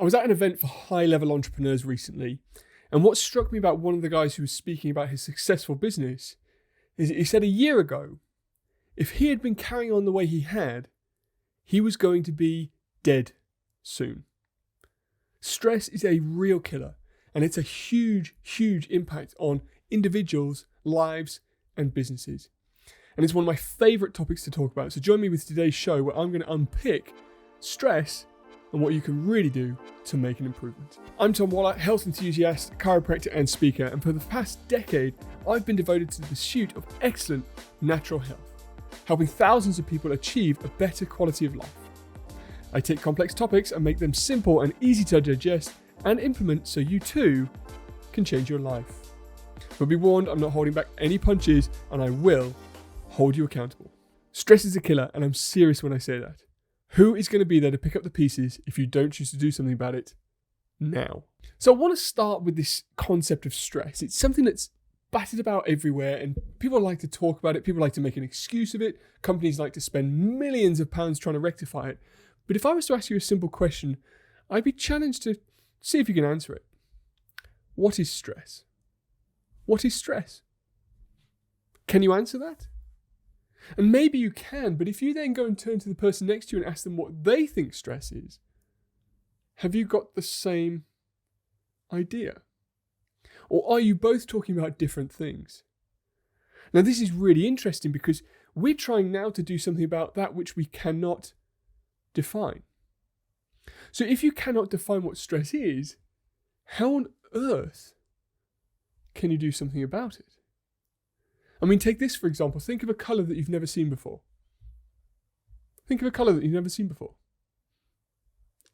I was at an event for high-level entrepreneurs recently, and what struck me about one of the guys who was speaking about his successful business is that he said a year ago, if he had been carrying on the way he had, he was going to be dead soon. Stress is a real killer, and it's a huge, huge impact on individuals, lives, and businesses. And it's one of my favourite topics to talk about. So join me with today's show where I'm going to unpick stress and what you can really do to make an improvement. I'm Tom Waller, health enthusiast, chiropractor and speaker, and for the past decade, I've been devoted to the pursuit of excellent natural health, helping thousands of people achieve a better quality of life. I take complex topics and make them simple and easy to digest and implement so you too can change your life. But be warned, I'm not holding back any punches, and I will hold you accountable. Stress is a killer, and I'm serious when I say that. Who is going to be there to pick up the pieces if you don't choose to do something about it now? So I want to start with this concept of stress. It's something that's battered about everywhere, and people like to talk about it. People like to make an excuse of it. Companies like to spend millions of pounds trying to rectify it. But if I was to ask you a simple question, I'd be challenged to see if you can answer it. What is stress? What is stress? Can you answer that? And maybe you can, but if you then go and turn to the person next to you and ask them what they think stress is, have you got the same idea? Or are you both talking about different things? Now, this is really interesting because we're trying now to do something about that which we cannot define. So if you cannot define what stress is, how on earth can you do something about it? I mean, take this for example. Think of a colour that you've never seen before. Think of a colour that you've never seen before.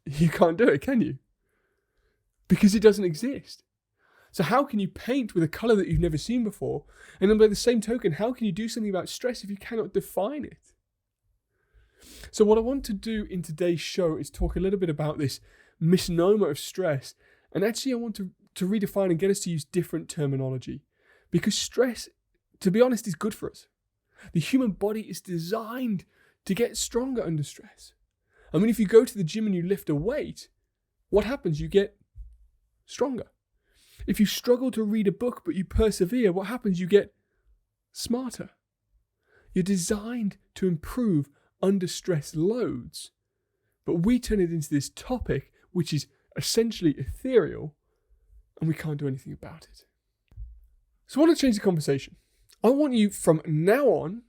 You can't do it, can you? Because it doesn't exist. So how can you paint with a colour that you've never seen before? And then by the same token, how can you do something about stress if you cannot define it? So what I want to do in today's show is talk a little bit about this misnomer of stress. And actually I want to redefine and get us to use different terminology. Because stress, to be honest, is good for us. The human body is designed to get stronger under stress. I mean, if you go to the gym and you lift a weight, what happens? You get stronger. If you struggle to read a book but you persevere, what happens? You get smarter. You're designed to improve under stress loads. But we turn it into this topic which is essentially ethereal and we can't do anything about it. So I want to change the conversation. I want you from now on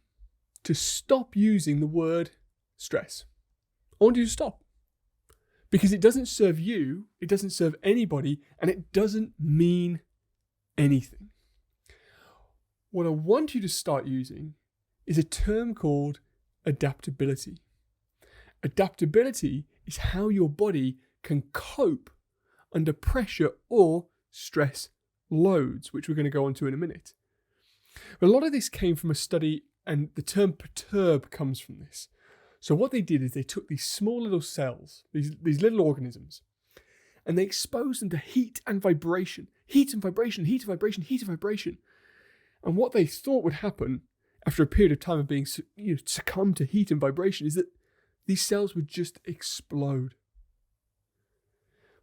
to stop using the word stress. I want you to stop. Because it doesn't serve you, it doesn't serve anybody, and it doesn't mean anything. What I want you to start using is a term called adaptability. Adaptability is how your body can cope under pressure or stress loads, which we're going to go on to in a minute. But a lot of this came from a study, and the term perturb comes from this. So what they did is they took these small little cells, these little organisms, and they exposed them to heat and vibration. Heat and vibration, heat and vibration, heat and vibration. And what they thought would happen after a period of time of being succumb to heat and vibration is that these cells would just explode.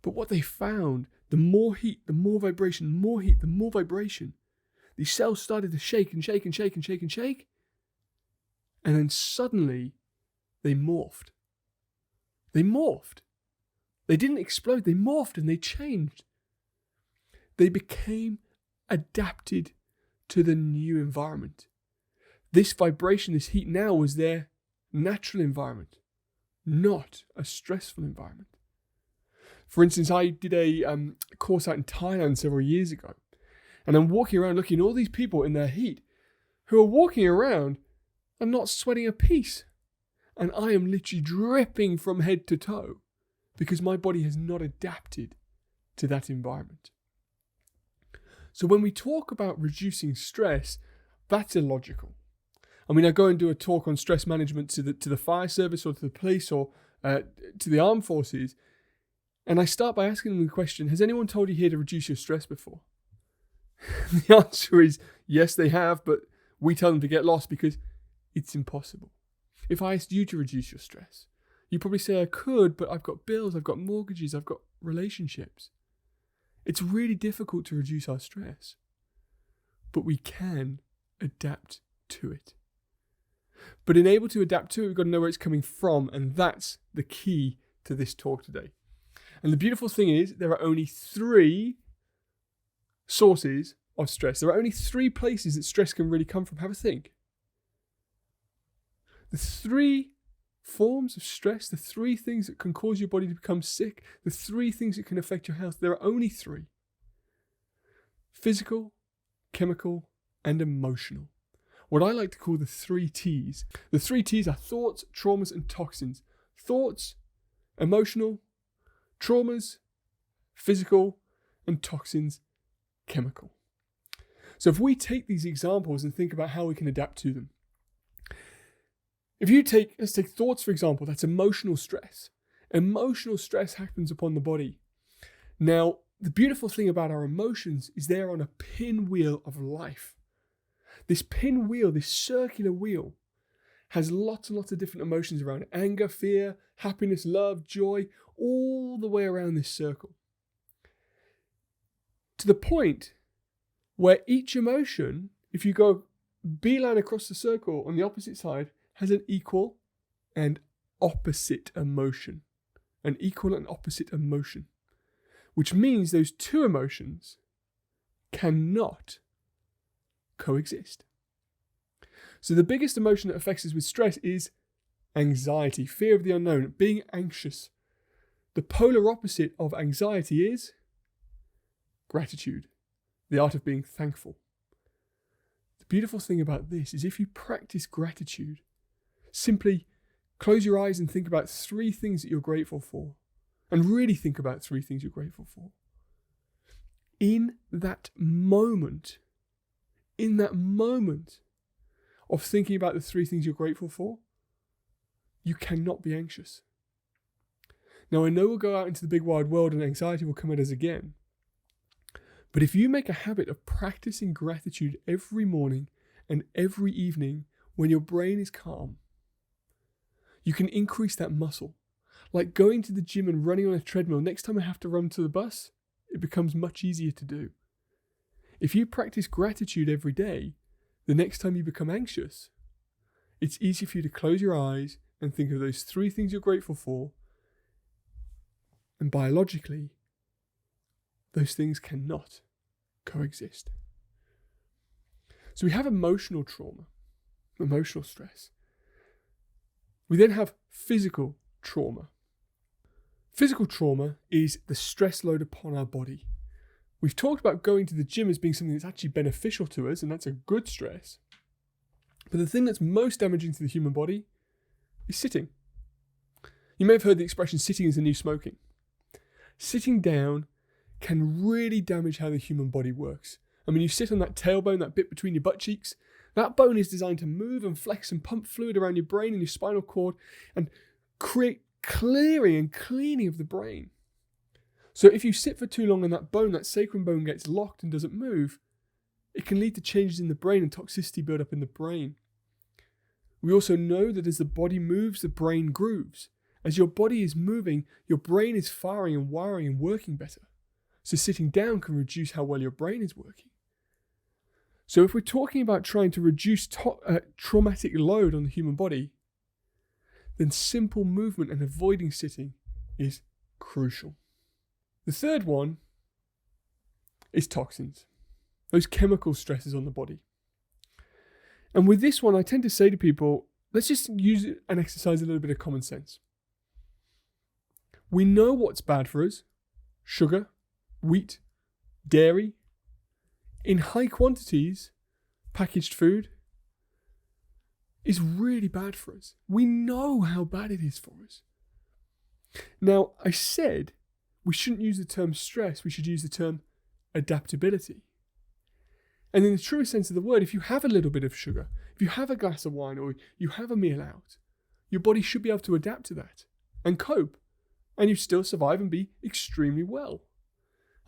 But what they found, the more heat, the more vibration, more heat, the more vibration, these cells started to shake and shake and shake and shake and shake. And then suddenly they morphed. They morphed. They didn't explode, they morphed and they changed. They became adapted to the new environment. This vibration, this heat now was their natural environment, not a stressful environment. For instance, I did a course out in Thailand several years ago. And I'm walking around looking at all these people in their heat who are walking around and not sweating a piece. And I am literally dripping from head to toe because my body has not adapted to that environment. So when we talk about reducing stress, that's illogical. I mean, I go and do a talk on stress management to the fire service or to the police or to the armed forces. And I start by asking them the question, has anyone told you here to reduce your stress before? The answer is yes, they have, but we tell them to get lost because it's impossible. If I asked you to reduce your stress, You probably say, I could, but I've got bills, I've got mortgages, I've got relationships. It's really difficult to reduce our stress, but we can adapt to it. But in able to adapt to it, we've got to know where it's coming from, and that's the key to this talk today. And the beautiful thing is, there are only 3 sources of stress. There are only 3 places that stress can really come from. Have a think. The 3 forms of stress, the 3 things that can cause your body to become sick, the 3 things that can affect your health, there are only 3. Physical, chemical, and emotional. What I like to call the 3 T's. The 3 T's are thoughts, traumas, and toxins. Thoughts, emotional, traumas, physical, and toxins, chemical. So if we take these examples and think about how we can adapt to them. Let's take thoughts, for example, that's emotional stress. Emotional stress happens upon the body. Now, the beautiful thing about our emotions is they're on a pinwheel of life. This pinwheel, this circular wheel, has lots and lots of different emotions around it. Anger, fear, happiness, love, joy, all the way around this circle. To the point where each emotion, if you go beeline across the circle on the opposite side, has an equal and opposite emotion. An equal and opposite emotion. Which means those 2 emotions cannot coexist. So the biggest emotion that affects us with stress is anxiety, fear of the unknown, being anxious. The polar opposite of anxiety is gratitude, the art of being thankful. The beautiful thing about this is if you practice gratitude, simply close your eyes and think about 3 things that you're grateful for, and really think about 3 things you're grateful for. In that moment of thinking about the 3 things you're grateful for, you cannot be anxious. Now, I know we'll go out into the big wide world and anxiety will come at us again. But if you make a habit of practicing gratitude every morning and every evening when your brain is calm, you can increase that muscle. Like going to the gym and running on a treadmill, next time I have to run to the bus, it becomes much easier to do. If you practice gratitude every day, the next time you become anxious, it's easy for you to close your eyes and think of those 3 things you're grateful for. And biologically, those things cannot coexist. So we have emotional trauma, emotional stress. We then have physical trauma. Physical trauma is the stress load upon our body. We've talked about going to the gym as being something that's actually beneficial to us, and that's a good stress. But the thing that's most damaging to the human body is sitting. You may have heard the expression, sitting is the new smoking. Sitting down can really damage how the human body works. I mean, you sit on that tailbone, that bit between your butt cheeks. That bone is designed to move and flex and pump fluid around your brain and your spinal cord and create clearing and cleaning of the brain. So if you sit for too long on that bone, that sacrum bone gets locked and doesn't move, it can lead to changes in the brain and toxicity build up in the brain. We also know that as the body moves, the brain grooves. As your body is moving, your brain is firing and wiring and working better. So sitting down can reduce how well your brain is working. So if we're talking about trying to reduce traumatic load on the human body, then simple movement and avoiding sitting is crucial. The third one is toxins, those chemical stresses on the body. And with this one, I tend to say to people, let's just use it and exercise a little bit of common sense. We know what's bad for us: sugar, wheat, dairy. In high quantities, packaged food is really bad for us. We know how bad it is for us. Now, I said we shouldn't use the term stress, we should use the term adaptability. And in the truest sense of the word, if you have a little bit of sugar, if you have a glass of wine or you have a meal out, your body should be able to adapt to that and cope, and you still survive and be extremely well.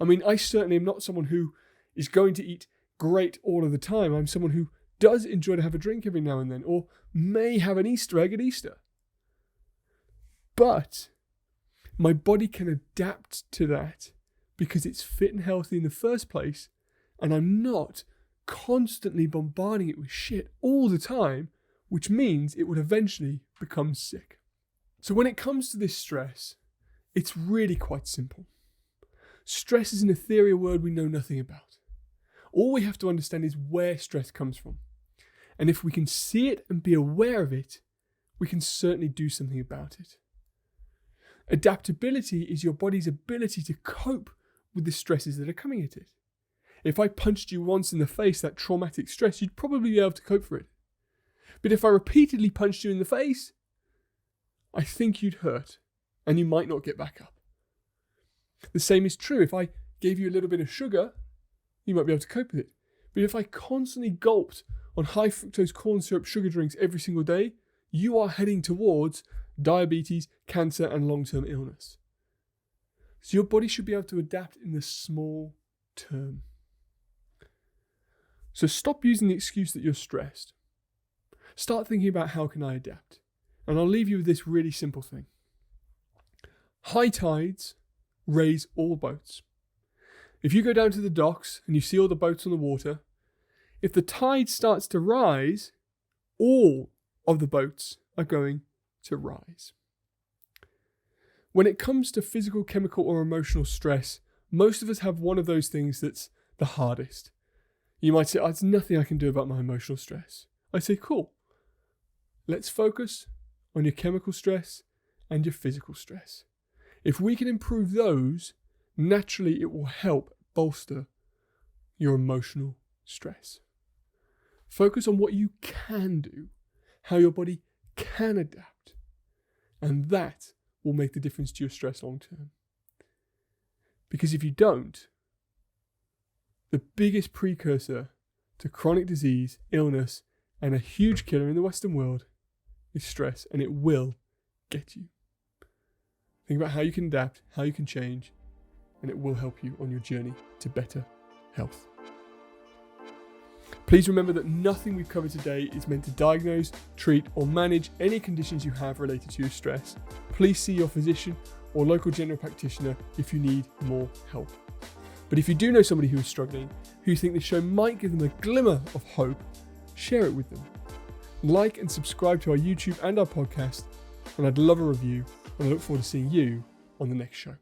I mean, I certainly am not someone who is going to eat great all of the time. I'm someone who does enjoy to have a drink every now and then, or may have an Easter egg at Easter. But my body can adapt to that because it's fit and healthy in the first place, and I'm not constantly bombarding it with shit all the time, which means it would eventually become sick. So when it comes to this stress, it's really quite simple. Stress is an ethereal word we know nothing about. All we have to understand is where stress comes from. And if we can see it and be aware of it, we can certainly do something about it. Adaptability is your body's ability to cope with the stresses that are coming at it. If I punched you once in the face, that traumatic stress, you'd probably be able to cope for it. But if I repeatedly punched you in the face, I think you'd hurt and you might not get back up. The same is true if I gave you a little bit of sugar, you might be able to cope with it. But if I constantly gulped on high fructose corn syrup sugar drinks every single day, you are heading towards diabetes, cancer, and long-term illness. So your body should be able to adapt in the small term. So stop using the excuse that you're stressed. Start thinking about how can I adapt. And I'll leave you with this really simple thing. High tides raise all boats. If you go down to the docks and you see all the boats on the water, if the tide starts to rise, all of the boats are going to rise. When it comes to physical, chemical, or emotional stress, most of us have one of those things that's the hardest. You might say, there's nothing I can do about my emotional stress. I say, cool. Let's focus on your chemical stress and your physical stress. If we can improve those, naturally it will help bolster your emotional stress. Focus on what you can do, how your body can adapt, and that will make the difference to your stress long term. Because if you don't, the biggest precursor to chronic disease, illness, and a huge killer in the Western world is stress, and it will get you. Think about how you can adapt, how you can change, and it will help you on your journey to better health. Please remember that nothing we've covered today is meant to diagnose, treat, or manage any conditions you have related to your stress. Please see your physician or local general practitioner if you need more help. But if you do know somebody who is struggling, who you think this show might give them a glimmer of hope, share it with them. Like and subscribe to our YouTube and our podcast, and I'd love a review, and I look forward to seeing you on the next show.